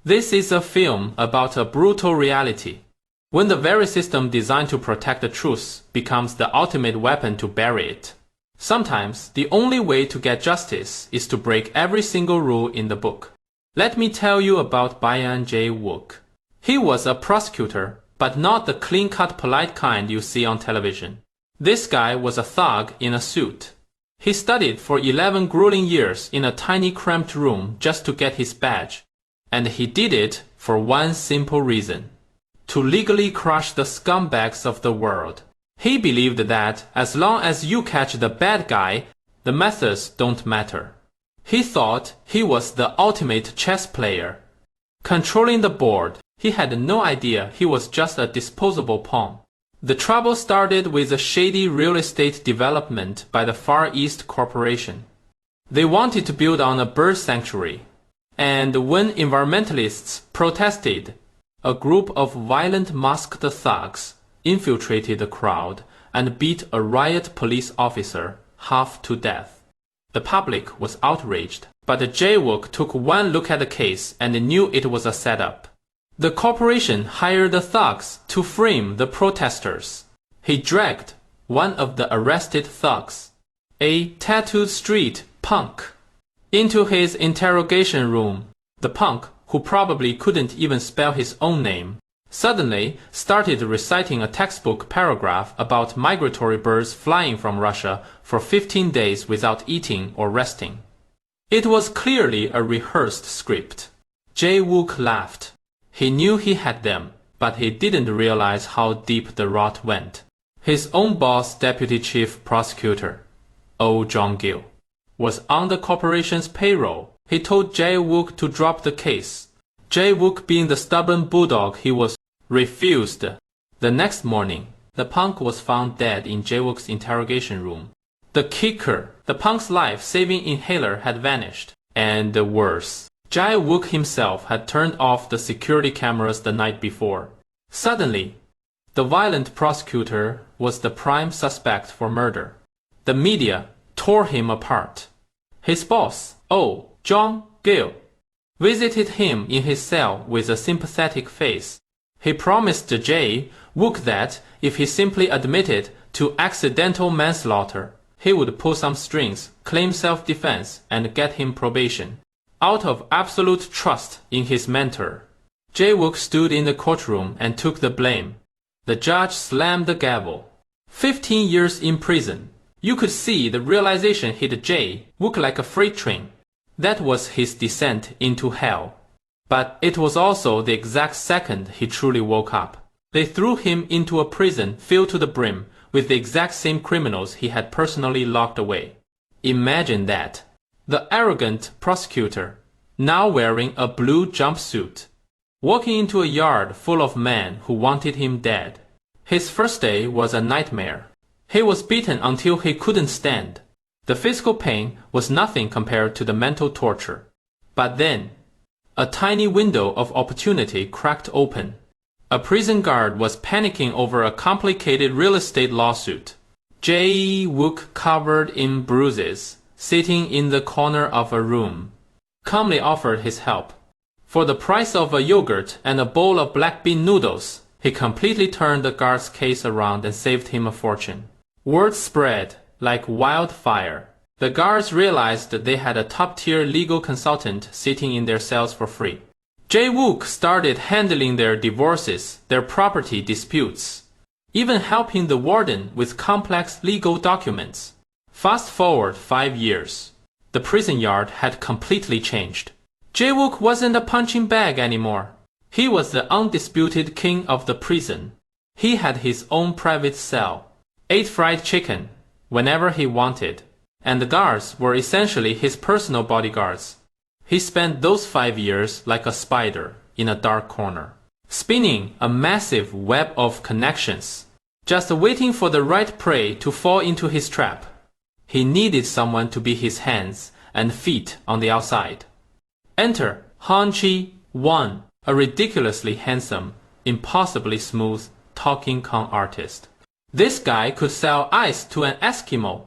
This is a film about a brutal reality. When the very system designed to protect the truth becomes the ultimate weapon to bury it. Sometimes, the only way to get justice is to break every single rule in the book. Let me tell you about Byron J. Wook. He was a prosecutor, but not the clean-cut polite kind you see on television. This guy was a thug in a suit. He studied for 11 grueling years in a tiny cramped room just to get his badge. And he did it for one simple reason. To legally crush the scumbags of the world. He believed that as long as you catch the bad guy, the methods don't matter. He thought he was the ultimate chess player. Controlling the board, he had no idea he was just a disposable pawn. The trouble started with a shady real estate development by the Far East Corporation. They wanted to build on a bird sanctuary. And when environmentalists protested, a group of violent masked thugs infiltrated the crowd and beat a riot police officer half to death. The public was outraged, but J. Wook took one look at the case and knew it was a setup. The corporation hired the thugs to frame the protesters. He dragged one of the arrested thugs, a tattooed street punk, into his interrogation room. The punk, who probably couldn't even spell his own name, suddenly started reciting a textbook paragraph about migratory birds flying from Russia for 15 days without eating or resting. It was clearly a rehearsed script. J. Wook laughed. He knew he had them, but he didn't realize how deep the rot went. His own boss, Deputy Chief Prosecutor, O. John Gill, was on the corporation's payroll. He told J. Wook to drop the case. J. Wook, being the stubborn bulldog he was, refused. The next morning, the punk was found dead in J. Wook's interrogation room. The kicker, the punk's life-saving inhaler had vanished. And worse, J. Wook himself had turned off the security cameras the night before. Suddenly, the violent prosecutor was the prime suspect for murder. The media tore him apart. His boss, O. John Gill, visited him in his cell with a sympathetic face. He promised J. Wook that if he simply admitted to accidental manslaughter, he would pull some strings, claim self-defense, and get him probation. Out of absolute trust in his mentor, J. Wook stood in the courtroom and took the blame. The judge slammed the gavel. 15 years in prison. You could see the realization hit J. Wook like a freight train. That was his descent into hell. But it was also the exact second he truly woke up. They threw him into a prison filled to the brim with the exact same criminals he had personally locked away. Imagine that. The arrogant prosecutor, now wearing a blue jumpsuit, walking into a yard full of men who wanted him dead. His first day was a nightmare. He was beaten until he couldn't stand. The physical pain was nothing compared to the mental torture. But then, a tiny window of opportunity cracked open. A prison guard was panicking over a complicated real estate lawsuit. J. Wook, covered in bruises, sitting in the corner of a room, calmly offered his help. For the price of a yogurt and a bowl of black bean noodles, he completely turned the guard's case around and saved him a fortune. Word spread like wildfire. The guards realized that they had a top-tier legal consultant sitting in their cells for free. J. Wook started handling their divorces, their property disputes, even helping the warden with complex legal documents. Fast forward 5 years. The prison yard had completely changed. J. Wook wasn't a punching bag anymore. He was the undisputed king of the prison. He had his own private cell, ate fried chicken whenever he wanted, and the guards were essentially his personal bodyguards. He spent those 5 years like a spider in a dark corner, spinning a massive web of connections, just waiting for the right prey to fall into his trap. He needed someone to be his hands and feet on the outside. Enter Han Chi-won, a ridiculously handsome, impossibly smooth talking con artist. This guy could sell ice to an Eskimo,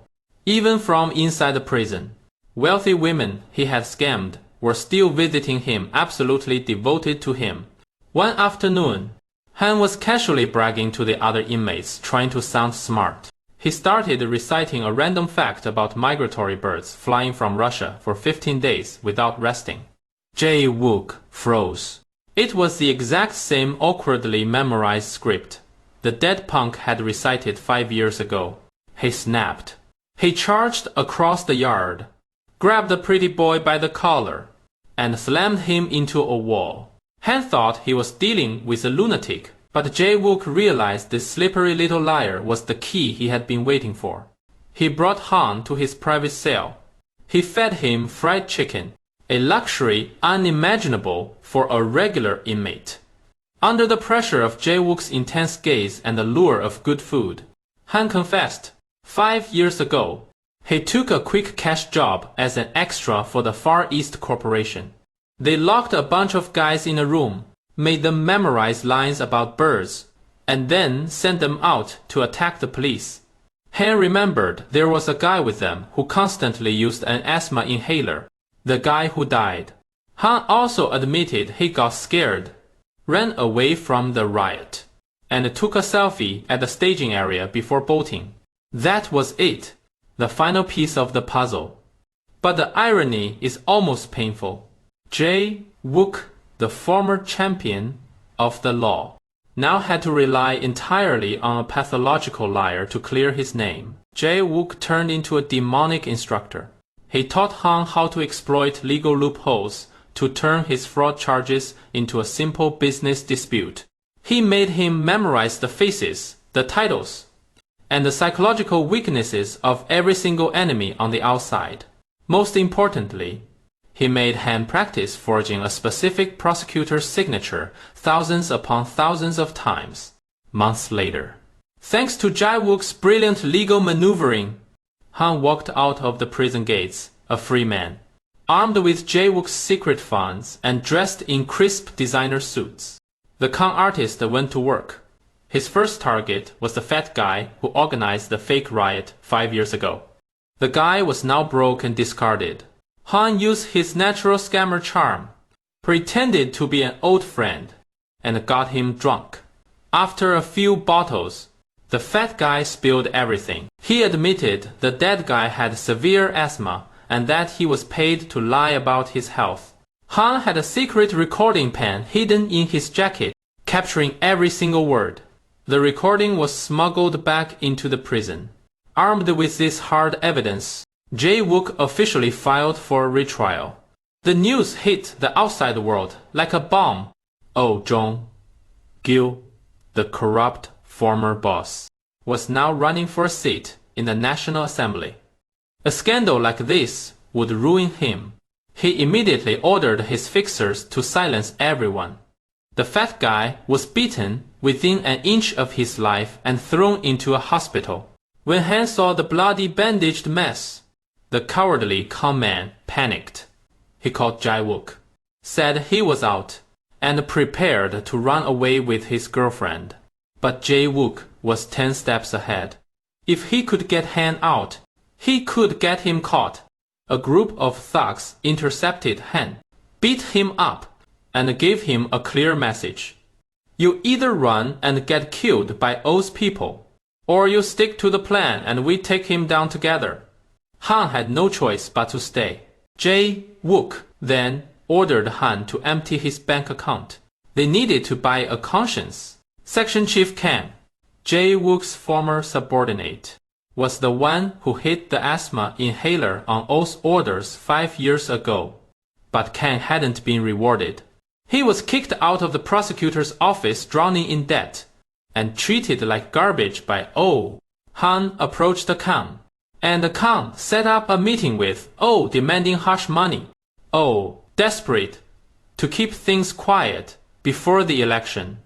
even from inside the prison. Wealthy women he had scammed were still visiting him, absolutely devoted to him. One afternoon, Han was casually bragging to the other inmates, trying to sound smart. He started reciting a random fact about migratory birds flying from Russia for 15 days without resting. Jae-wook froze. It was the exact same awkwardly memorized script the dead punk had recited 5 years ago. He snapped. He charged across the yard, grabbed the pretty boy by the collar, and slammed him into a wall. Han thought he was dealing with a lunatic, but Jae-wook realized this slippery little liar was the key he had been waiting for. He brought Han to his private cell. He fed him fried chicken, a luxury unimaginable for a regular inmate. Under the pressure of Jae-wook's intense gaze and the lure of good food, Han confessed, 5 years ago, he took a quick cash job as an extra for the Far East Corporation. They locked a bunch of guys in a room, made them memorize lines about birds, and then sent them out to attack the police. Han remembered there was a guy with them who constantly used an asthma inhaler, the guy who died. Han also admitted he got scared, ran away from the riot, and took a selfie at the staging area before bolting. That was it, the final piece of the puzzle. But the irony is almost painful. Jae-wook, the former champion of the law, now had to rely entirely on a pathological liar to clear his name. Jae-wook turned into a demonic instructor. He taught Han how to exploit legal loopholes to turn his fraud charges into a simple business dispute. He made him memorize the faces, the titles, and the psychological weaknesses of every single enemy on the outside. Most importantly, he made Han practice forging a specific prosecutor's signature thousands upon thousands of times. Months later, thanks to Jae-wook's brilliant legal maneuvering, Han walked out of the prison gates, a free man, armed with Jae-wook's secret funds and dressed in crisp designer suits. The con artist went to work. His first target was the fat guy who organized the fake riot 5 years ago. The guy was now broke and discarded. Han used his natural scammer charm, pretended to be an old friend, and got him drunk. After a few bottles, the fat guy spilled everything. He admitted the dead guy had severe asthma and that he was paid to lie about his health. Han had a secret recording pen hidden in his jacket, capturing every single word. The recording was smuggled back into the prison. Armed with this hard evidence, Jae-wook officially filed for retrial. The news hit the outside world like a bomb. Oh, Jong-gil, the corrupt former boss, was now running for a seat in the National Assembly. A scandal like this would ruin him. He immediately ordered his fixers to silence everyone. The fat guy was beaten within an inch of his life and thrown into a hospital. When Han saw the bloody bandaged mess, the cowardly con man panicked. He called Jae-wook, said he was out, and prepared to run away with his girlfriend. But Jae-wook was 10 steps ahead. If he could get Han out, he could get him caught. A group of thugs intercepted Han, beat him up, and gave him a clear message. You either run and get killed by O's people, or you stick to the plan and we take him down together. Han had no choice but to stay. Jae-wook then ordered Han to empty his bank account. They needed to buy a conscience. Section Chief Kan, Jae-wook's former subordinate, was the one who hid the asthma inhaler on O's orders 5 years ago. But Kan hadn't been rewarded. He was kicked out of the prosecutor's office drowning in debt, and treated like garbage by O. Han approached Kan, and Kan set up a meeting with O demanding harsh money. O, desperate to keep things quiet before the election,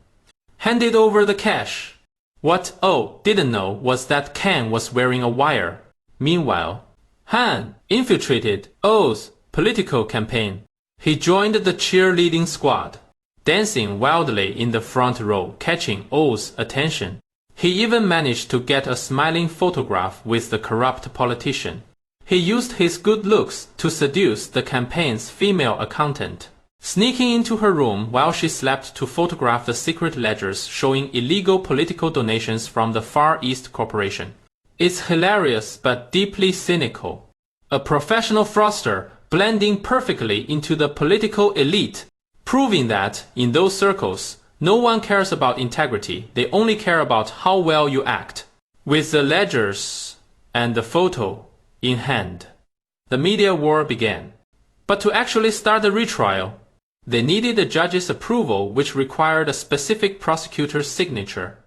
handed over the cash. What O didn't know was that Kan was wearing a wire. Meanwhile, Han infiltrated O's political campaign. He joined the cheerleading squad, dancing wildly in the front row, catching O's attention. He even managed to get a smiling photograph with the corrupt politician. He used his good looks to seduce the campaign's female accountant, sneaking into her room while she slept to photograph the secret ledgers showing illegal political donations from the Far East Corporation. It's hilarious but deeply cynical. A professional fraudster blending perfectly into the political elite, proving that, in those circles, no one cares about integrity, they only care about how well you act. With the ledgers and the photo in hand, the media war began. But to actually start the retrial, they needed the judge's approval, which required a specific prosecutor's signature.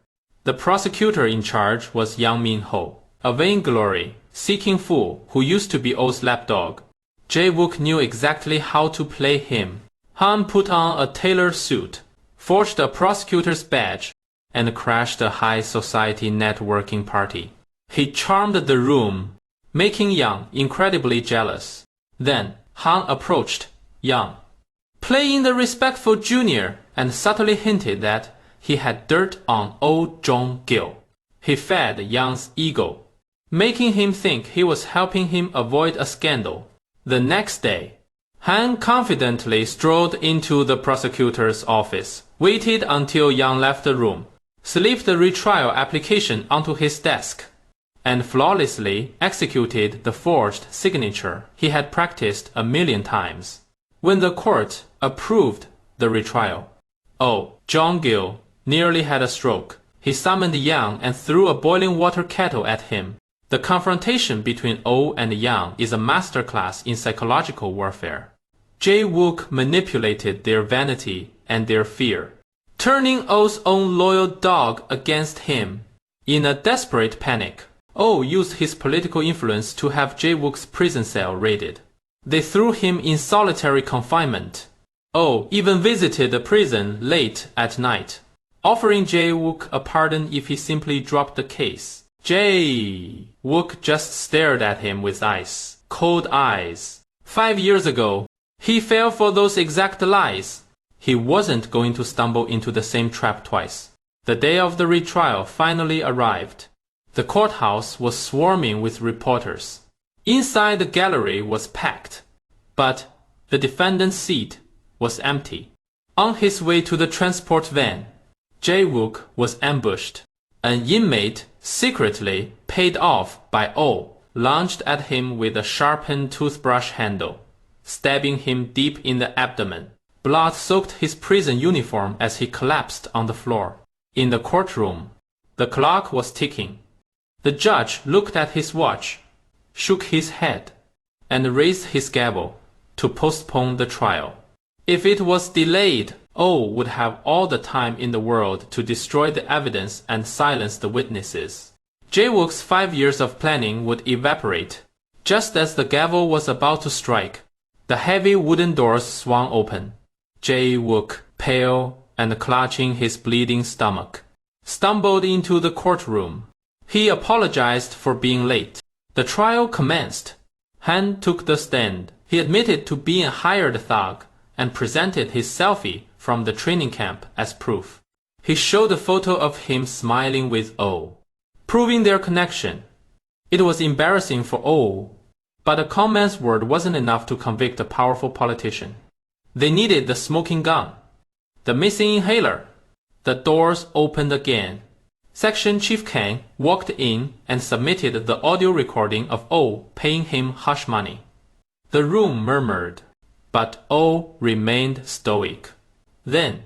The prosecutor in charge was Yang Min-ho, a vainglory, seeking fool who used to be O's lapdog. Jae-wook knew exactly how to play him. Han put on a tailored suit, forged a prosecutor's badge, and crashed a high society networking party. He charmed the room, making Yang incredibly jealous. Then Han approached Yang, playing the respectful junior, and subtly hinted that he had dirt on Oh Jong-gil. He fed Yang's ego, making him think he was helping him avoid a scandal. The next day, Han confidently strolled into the prosecutor's office, waited until Yang left the room, slipped the retrial application onto his desk, and flawlessly executed the forged signature he had practiced 1,000,000 times. When the court approved the retrial, Oh Jong-gil nearly had a stroke. He summoned Yang and threw a boiling water kettle at him. The confrontation between Oh and Yang is a masterclass in psychological warfare. Jae-wook manipulated their vanity and their fear, turning Oh's own loyal dog against him. In a desperate panic, Oh used his political influence to have Jae-wook's prison cell raided. They threw him in solitary confinement. Oh even visited the prison late at night, offering Jae-wook a pardon if he simply dropped the case. Jae-wook just stared at him with ice cold eyes. 5 years ago, he fell for those exact lies. He wasn't going to stumble into the same trap twice. The day of the retrial finally arrived. The courthouse was swarming with reporters. Inside the gallery was packed, but the defendant's seat was empty. On his way to the transport van, Jae-wook was ambushed. An inmate, secretly paid off by Oh, lunged at him with a sharpened toothbrush handle, stabbing him deep in the abdomen. Blood soaked his prison uniform as he collapsed on the floor. In the courtroom, the clock was ticking. The judge looked at his watch, shook his head, and raised his gavel to postpone the trial. If it was delayed, Oh would have all the time in the world to destroy the evidence and silence the witnesses. Jae-wook's 5 years of planning would evaporate. Just as the gavel was about to strike, the heavy wooden doors swung open. Jae-wook, pale and clutching his bleeding stomach, stumbled into the courtroom. He apologized for being late. The trial commenced. Han took the stand. He admitted to being a hired thug and presented his selfie from the training camp as proof. He showed a photo of him smiling with Oh, proving their connection. It was embarrassing for Oh, but a calm man's word wasn't enough to convict a powerful politician. They needed the smoking gun, the missing inhaler. The doors opened again. Section Chief Kang walked in and submitted the audio recording of Oh paying him hush money. The room murmured, but Oh remained stoic. Then,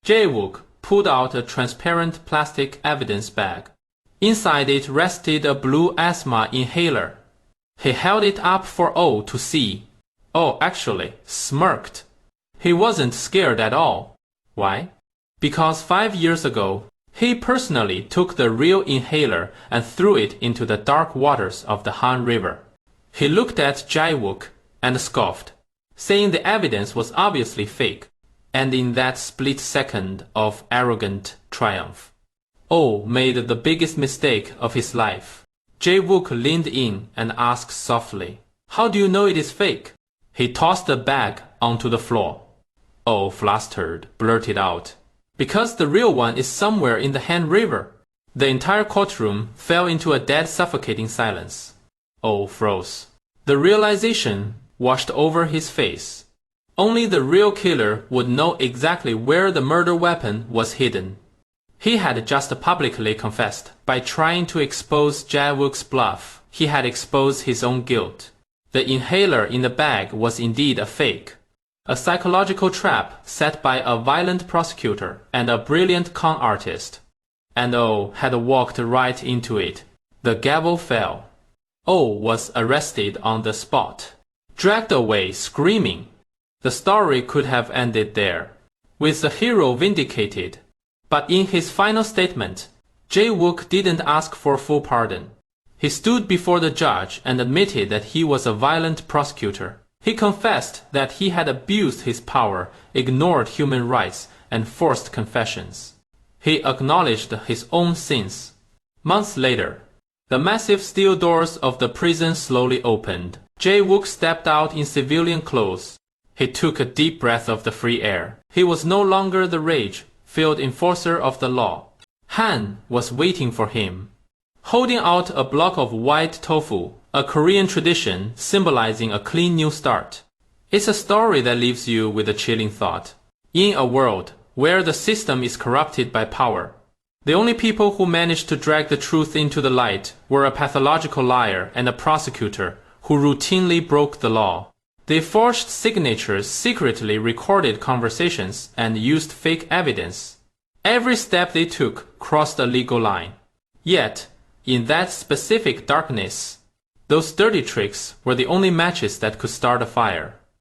Jae-wook pulled out a transparent plastic evidence bag. Inside it rested a blue asthma inhaler. He held it up for Oh to see. Oh actually smirked. He wasn't scared at all. Why? Because 5 years ago, he personally took the real inhaler and threw it into the dark waters of the Han River. He looked at Jae-wook and scoffed, saying the evidence was obviously fake. And in that split second of arrogant triumph, Oh made the biggest mistake of his life. Jae-wook leaned in and asked softly, "How do you know it is fake?" He tossed the bag onto the floor. Oh, flustered, blurted out, "Because the real one is somewhere in the Han River." The entire courtroom fell into a dead, suffocating silence. Oh froze. The realization washed over his face. Only the real killer would know exactly where the murder weapon was hidden. He had just publicly confessed. By trying to expose Jae-wook's bluff, he had exposed his own guilt. The inhaler in the bag was indeed a fake. A psychological trap set by a violent prosecutor and a brilliant con artist. And O had walked right into it. The gavel fell. O was arrested on the spot, dragged away screaming. The story could have ended there, with the hero vindicated. But in his final statement, Jae-wook didn't ask for full pardon. He stood before the judge and admitted that he was a violent prosecutor. He confessed that he had abused his power, ignored human rights, and forced confessions. He acknowledged his own sins. Months later, the massive steel doors of the prison slowly opened. Jae-wook stepped out in civilian clothes. He took a deep breath of the free air. He was no longer the rage-filled enforcer of the law. Han was waiting for him, holding out a block of white tofu, a Korean tradition symbolizing a clean new start. It's a story that leaves you with a chilling thought. In a world where the system is corrupted by power, the only people who managed to drag the truth into the light were a pathological liar and a prosecutor who routinely broke the law. They forged signatures, secretly recorded conversations, and used fake evidence. Every step they took crossed a legal line. Yet, in that specific darkness, those dirty tricks were the only matches that could start a fire.